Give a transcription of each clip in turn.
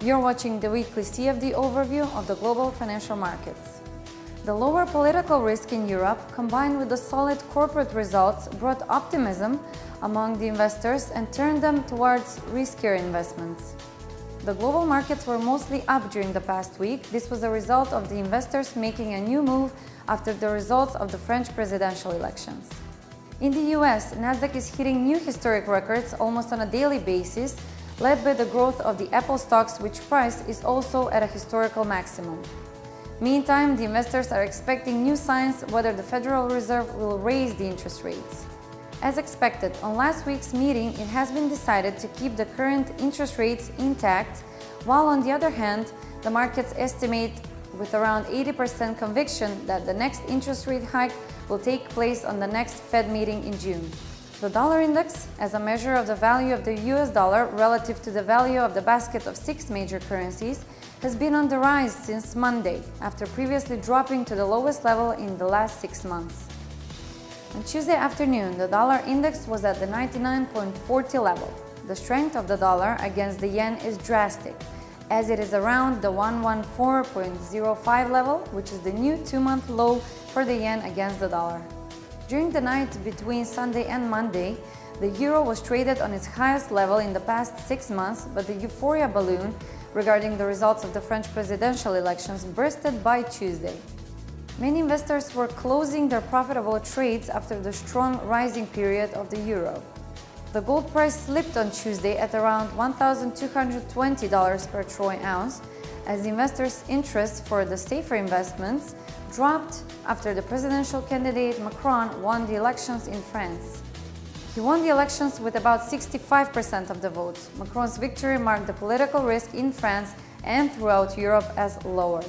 You're watching the weekly CFD overview of the global financial markets. The lower political risk in Europe, combined with the solid corporate results, brought optimism among the investors and turned them towards riskier investments. The global markets were mostly up during the past week. This was a result of the investors making a new move after the results of the French presidential elections. In the US, Nasdaq is hitting new historic records almost on a daily basis, led by the growth of the Apple stocks, which price is also at a historical maximum. Meantime, the investors are expecting new signs whether the Federal Reserve will raise the interest rates. As expected, on last week's meeting, it has been decided to keep the current interest rates intact, while on the other hand, the markets estimate with around 80% conviction that the next interest rate hike will take place on the next Fed meeting in June. The dollar index, as a measure of the value of the US dollar relative to the value of the basket of 6 major currencies, has been on the rise since Monday, after previously dropping to the lowest level in the last 6 months. On Tuesday afternoon, the dollar index was at the 99.40 level. The strength of the dollar against the yen is drastic, as it is around the 114.05 level, which is the new 2-month low for the yen against the dollar. During the night between Sunday and Monday, the euro was traded on its highest level in the past 6 months, but the euphoria balloon regarding the results of the French presidential elections bursted by Tuesday. Many investors were closing their profitable trades after the strong rising period of the euro. The gold price slipped on Tuesday at around $1,220 per troy ounce, as investors' interest for the safer investments dropped after the presidential candidate Macron won the elections in France. He won the elections with about 65% of the votes. Macron's victory marked the political risk in France and throughout Europe as lowered.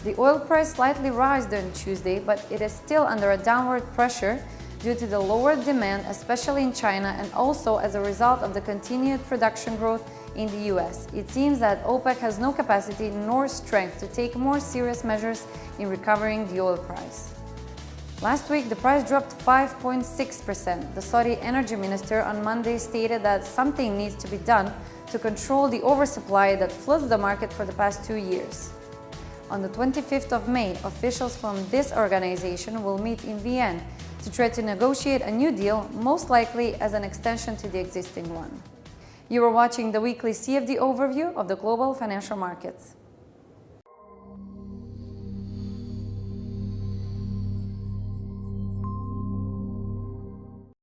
The oil price slightly rose on Tuesday, but it is still under a downward pressure due to the lower demand, especially in China, and also as a result of the continued production growth in the US. It seems that OPEC has no capacity nor strength to take more serious measures in recovering the oil price. Last week, the price dropped 5.6%. The Saudi energy minister on Monday stated that something needs to be done to control the oversupply that floods the market for the past 2 years. On the 25th of May, officials from this organization will meet in Vienna to try to negotiate a new deal, most likely as an extension to the existing one. You are watching the weekly CFD overview of the global financial markets.